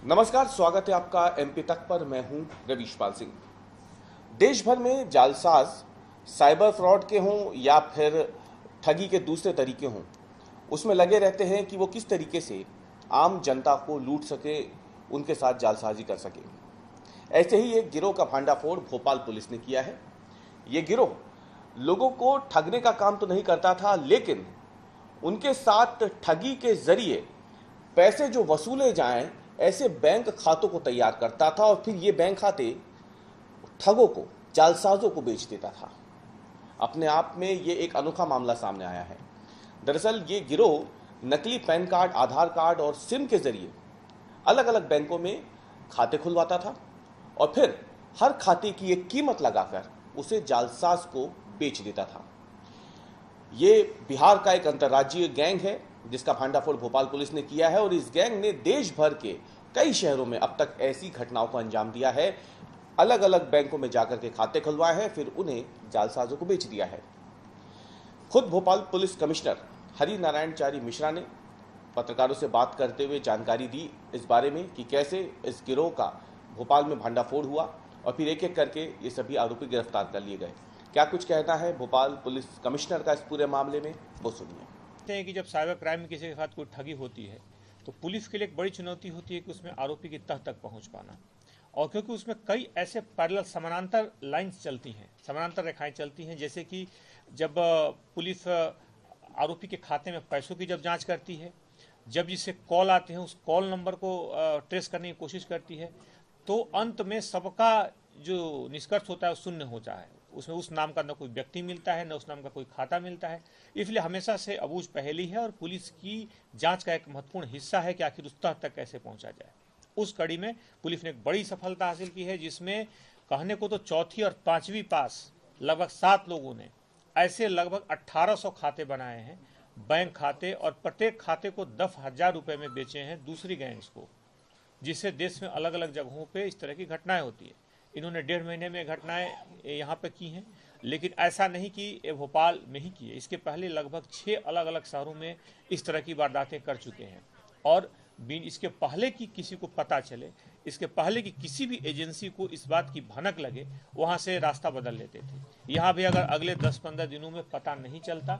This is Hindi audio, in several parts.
नमस्कार, स्वागत है आपका एमपी तक पर। मैं हूं रवीशपाल सिंह। देश भर में जालसाज साइबर फ्रॉड के हों या फिर ठगी के दूसरे तरीके हों, उसमें लगे रहते हैं कि वो किस तरीके से आम जनता को लूट सके, उनके साथ जालसाजी कर सके। ऐसे ही एक गिरोह का भांडाफोड़ भोपाल पुलिस ने किया है। ये गिरोह लोगों को ठगने का काम तो नहीं करता था, लेकिन उनके साथ ठगी के जरिए पैसे जो वसूले जाएं, ऐसे बैंक खातों को तैयार करता था और फिर ये बैंक खाते ठगों को, जालसाजों को बेच देता था। अपने आप में ये एक अनोखा मामला सामने आया है। दरअसल ये गिरोह नकली पैन कार्ड, आधार कार्ड और सिम के जरिए अलग अलग बैंकों में खाते खुलवाता था और फिर हर खाते की एक कीमत लगाकर उसे जालसाज को बेच देता था। ये बिहार का एक अंतर्राज्यीय गैंग है जिसका भांडाफोड़ भोपाल पुलिस ने किया है और इस गैंग ने देश भर के कई शहरों में अब तक ऐसी घटनाओं को अंजाम दिया है। अलग अलग बैंकों में जाकर के खाते खुलवाए हैं, फिर उन्हें जालसाजों को बेच दिया है। खुद भोपाल पुलिस कमिश्नर हरि नारायण चारी मिश्रा ने पत्रकारों से बात करते हुए जानकारी दी इस बारे में कि कैसे इस गिरोह का भोपाल में भांडाफोड़ हुआ और फिर एक एक करके ये सभी आरोपी गिरफ्तार कर लिए गए। क्या कुछ कहना है भोपाल पुलिस कमिश्नर का इस पूरे मामले में, वो सुनिए। हैं कि जब साइबर क्राइम में किसी के साथ कोई ठगी होती है तो पुलिस के लिए एक बड़ी चुनौती होती है कि उसमें आरोपी की तह तक पहुंच पाना, और क्योंकि उसमें कई ऐसे पैरेलल समानांतर लाइंस चलती हैं, समानांतर रेखाएं चलती हैं। जैसे कि जब पुलिस आरोपी के खाते में पैसों की जब जांच करती है, जब जिससे कॉल आते हैं उस कॉल नंबर को ट्रेस करने की कोशिश करती है, तो अंत में सबका जो निष्कर्ष होता है वो शून्य होता है। उसमें उस नाम का न कोई व्यक्ति मिलता है, न उस नाम का कोई खाता मिलता है। इसलिए हमेशा से अबूझ पहेली है और पुलिस की जांच का एक महत्वपूर्ण हिस्सा है कि आखिर उस तह तक कैसे पहुंचा जाए। उस कड़ी में पुलिस ने एक बड़ी सफलता हासिल की है, जिसमें कहने को तो चौथी और पांचवी पास लगभग 7 लोगों ने ऐसे लगभग 1800 खाते बनाए हैं, बैंक खाते, और प्रत्येक खाते को 10,000 रुपए में बेचे हैं दूसरी गैंग्स को, जिससे देश में अलग अलग जगहों पे इस तरह की घटनाएं होती है। इन्होंने 1.5 महीने में घटनाएं यहाँ पे की हैं, लेकिन ऐसा नहीं कि ये भोपाल में ही की है। इसके पहले लगभग 6 अलग अलग शहरों में इस तरह की वारदातें कर चुके हैं, और इसके पहले कि किसी को पता चले, इसके पहले कि किसी भी एजेंसी को इस बात की भनक लगे, वहाँ से रास्ता बदल लेते थे। यहाँ भी अगर अगले 10-15 दिनों में पता नहीं चलता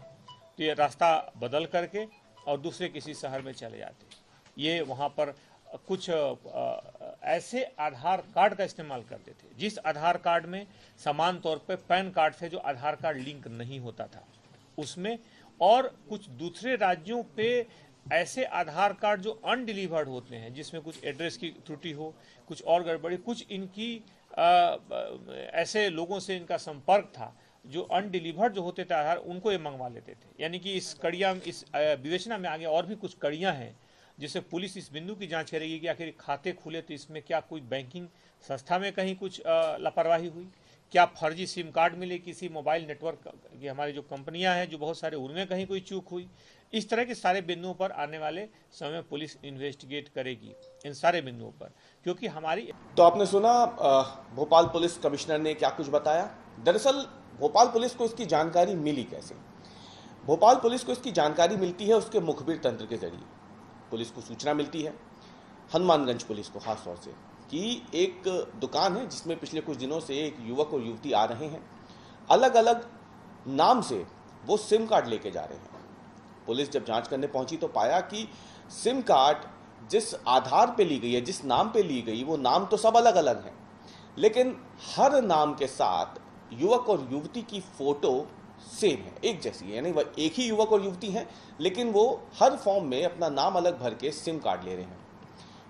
तो ये रास्ता बदल करके और दूसरे किसी शहर में चले जाते। ये वहाँ पर कुछ ऐसे आधार कार्ड का इस्तेमाल करते थे जिस आधार कार्ड में समान तौर पे पैन कार्ड से जो आधार कार्ड लिंक नहीं होता था उसमें, और कुछ दूसरे राज्यों पे ऐसे आधार कार्ड जो अनडिलीवर्ड होते हैं, जिसमें कुछ एड्रेस की त्रुटि हो, कुछ और गड़बड़ी, कुछ इनकी ऐसे लोगों से इनका संपर्क था जो अनडिलीवर्ड जो होते थे आधार, उनको ये मंगवा लेते थे। यानी कि इस कड़िया, इस विवेचना में आगे और भी कुछ कड़ियाँ हैं जिससे पुलिस इस बिंदु की जांच करेगी कि आखिर खाते खुले तो इसमें क्या कोई बैंकिंग संस्था में कहीं कुछ लापरवाही हुई, क्या फर्जी सिम कार्ड मिले किसी मोबाइल नेटवर्क की, हमारी जो कंपनियां हैं जो बहुत सारे, उनमें कहीं कोई चूक हुई। इस तरह के सारे बिंदुओं पर आने वाले समय में पुलिस इन्वेस्टिगेट करेगी इन सारे बिंदुओं पर, क्योंकि हमारी। तो आपने सुना भोपाल पुलिस कमिश्नर ने क्या कुछ बताया। दरअसल भोपाल पुलिस को इसकी जानकारी मिली कैसे? भोपाल पुलिस को इसकी जानकारी मिलती है उसके मुखबिर तंत्र के जरिए। पुलिस को सूचना मिलती है, हनुमानगंज पुलिस को खास तौर से, कि एक दुकान है जिसमें पिछले कुछ दिनों से एक युवक और युवती आ रहे हैं, अलग अलग नाम से वो सिम कार्ड लेके जा रहे हैं। पुलिस जब जांच करने पहुंची तो पाया कि सिम कार्ड जिस आधार पे ली गई है, जिस नाम पे ली गई, वो नाम तो सब अलग अलग हैं, लेकिन हर नाम के साथ युवक और युवती की फोटो सेम है, एक जैसी है। यानी वह एक ही युवक और युवती हैं, लेकिन वो हर फॉर्म में अपना नाम अलग भर के सिम कार्ड ले रहे हैं।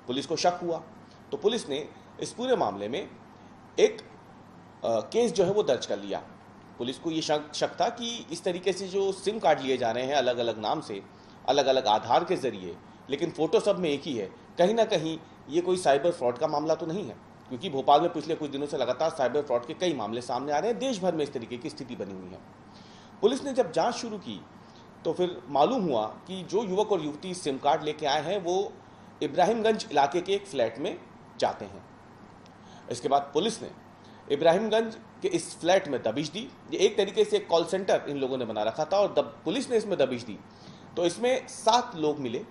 पुलिस को शक हुआ तो पुलिस ने इस पूरे मामले में एक केस जो है वो दर्ज कर लिया। पुलिस को ये शक था कि इस तरीके से जो सिम कार्ड लिए जा रहे हैं अलग अलग नाम से, अलग अलग आधार के जरिए, लेकिन फोटो सब में एक ही है, कहीं ना कहीं ये कोई साइबर फ्रॉड का मामला तो नहीं है। क्योंकि भोपाल में पिछले कुछ दिनों से लगातार साइबर फ्रॉड के कई मामले सामने आ रहे हैं, देश भर में इस तरीके की स्थिति बनी हुई है। पुलिस ने जब जांच शुरू की तो फिर मालूम हुआ कि जो युवक और युवती सिम कार्ड लेके आए हैं वो इब्राहिमगंज इलाके के एक फ्लैट में जाते हैं। इसके बाद पुलिस ने इब्राहिमगंज के इस फ्लैट में दबिश दी। ये एक तरीके से एक कॉल सेंटर इन लोगों ने बना रखा था, और पुलिस ने इसमें दबिश दी तो इसमें 7 लोग मिले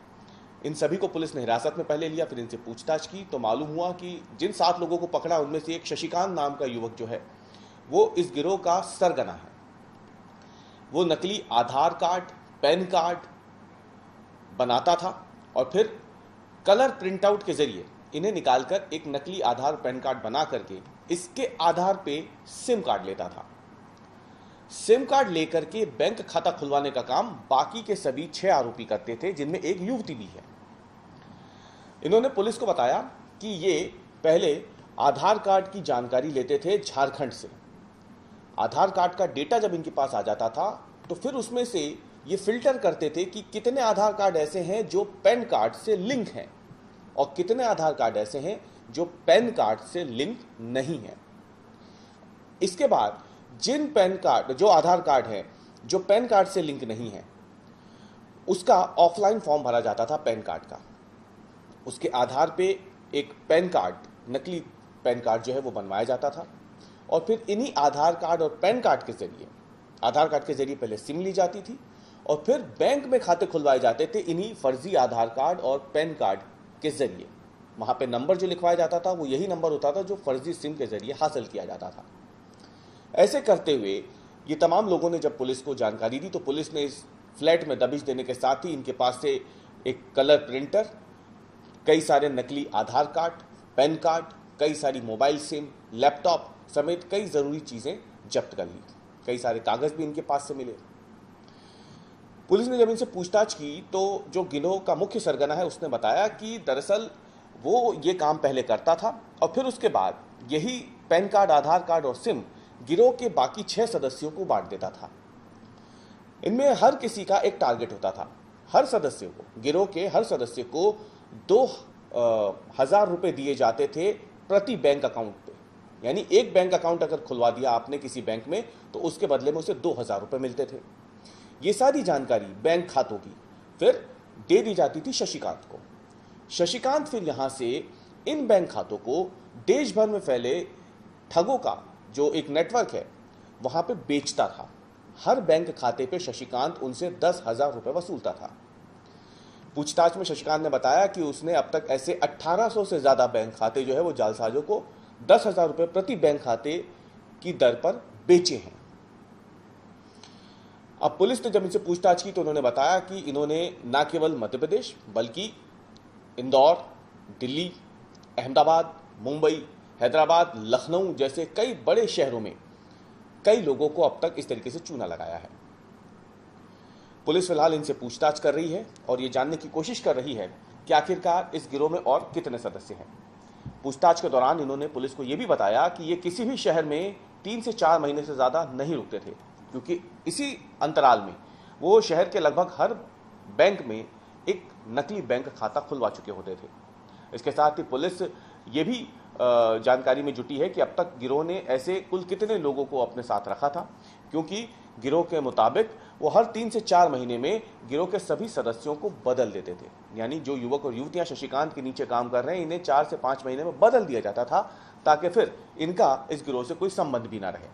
इन सभी को पुलिस ने हिरासत में पहले लिया, फिर इनसे पूछताछ की तो मालूम हुआ कि जिन 7 लोगों को पकड़ा उनमें से एक शशिकांत नाम का युवक जो है वो इस गिरोह का सरगना है। वो नकली आधार कार्ड, पैन कार्ड बनाता था और फिर कलर प्रिंटआउट के जरिए इन्हें निकालकर एक नकली आधार पैन कार्ड बना करके इसके आधार पे सिम कार्ड लेता था। सिम कार्ड लेकर के बैंक खाता खुलवाने का काम बाकी के सभी 6 आरोपी करते थे, जिनमें एक युवती भी है। इन्होंने पुलिस को बताया कि ये पहले आधार कार्ड की जानकारी लेते थे झारखंड से। आधार कार्ड का डेटा जब इनके पास आ जाता था तो फिर उसमें से ये फिल्टर करते थे कि कितने आधार कार्ड ऐसे हैं जो पैन कार्ड से लिंक हैं और कितने आधार कार्ड ऐसे हैं जो पैन कार्ड से लिंक नहीं है। इसके बाद जिन पैन कार्ड जो आधार कार्ड है जो पैन कार्ड से लिंक नहीं है उसका ऑफलाइन फॉर्म भरा जाता था पैन कार्ड का। उसके आधार पे एक पैन कार्ड, नकली पैन कार्ड जो है वो बनवाया जाता था और फिर इन्हीं आधार कार्ड और पैन कार्ड के जरिए, आधार कार्ड के जरिए पहले सिम ली जाती थी और फिर बैंक में खाते खुलवाए जाते थे इन्हीं फर्जी आधार कार्ड और पैन कार्ड के जरिए। वहां पे नंबर जो लिखवाया जाता था वो यही नंबर होता था जो फर्जी सिम के जरिए हासिल किया जाता था। ऐसे करते हुए ये तमाम लोगों ने जब पुलिस को जानकारी दी तो पुलिस ने इस फ्लैट में दबिश देने के साथ ही इनके पास से एक कलर प्रिंटर, कई सारे नकली आधार कार्ड, पैन कार्ड, कई सारी मोबाइल सिम, लैपटॉप समेत कई जरूरी चीजें जब्त कर ली। कई सारे कागज भी इनके पास से मिले। पुलिस ने जब इनसे पूछताछ की तो जो गिरोह का मुख्य सरगना है उसने बताया कि दरअसल वो ये काम पहले करता था और फिर उसके बाद यही पैन कार्ड, आधार कार्ड और सिम गिरोह के बाकी 6 सदस्यों को बांट देता था। इनमें हर किसी का एक टारगेट होता था। हर सदस्य को, गिरोह के हर सदस्य को 2,000 रुपए दिए जाते थे प्रति बैंक अकाउंट पे। यानी एक बैंक अकाउंट अगर खुलवा दिया आपने किसी बैंक में तो उसके बदले में उसे 2,000 रुपए मिलते थे। ये सारी जानकारी बैंक खातों की फिर दे दी जाती थी शशिकांत को। शशिकांत फिर यहां से इन बैंक खातों को देश भर में फैले ठगों का जो एक नेटवर्क है वहां पे बेचता था। हर बैंक खाते पे शशिकांत उनसे 10,000 रुपए वसूलता था। पूछताछ में शशिकांत ने बताया कि उसने अब तक ऐसे 1800 से ज्यादा बैंक खाते जो है वो जालसाजों को 10,000 रुपए प्रति बैंक खाते की दर पर बेचे हैं। अब पुलिस ने जब इनसे पूछताछ की तो उन्होंने बताया कि इन्होंने न केवल मध्य प्रदेश बल्कि इंदौर, दिल्ली, अहमदाबाद, मुंबई, हैदराबाद, लखनऊ जैसे कई बड़े शहरों में कई लोगों को अब तक इस तरीके से चूना लगाया है। पुलिस फिलहाल इनसे पूछताछ कर रही है और ये जानने की कोशिश कर रही है कि आखिरकार इस गिरोह में और कितने सदस्य हैं। पूछताछ के दौरान इन्होंने पुलिस को यह भी बताया कि ये किसी भी शहर में 3 से 4 महीने से ज्यादा नहीं रुकते थे, क्योंकि इसी अंतराल में वो शहर के लगभग हर बैंक में एक नकली बैंक खाता खुलवा चुके होते थे। इसके साथ ही पुलिस ये भी जानकारी में जुटी है कि अब तक गिरोह ने ऐसे कुल कितने लोगों को अपने साथ रखा था, क्योंकि गिरोह के मुताबिक वो हर 3 से 4 महीने में गिरोह के सभी सदस्यों को बदल देते थे। यानी जो युवक और युवतियां शशिकांत के नीचे काम कर रहे हैं इन्हें 4 से 5 महीने में बदल दिया जाता था ताकि फिर इनका इस गिरोह से कोई संबंध भी ना रहे।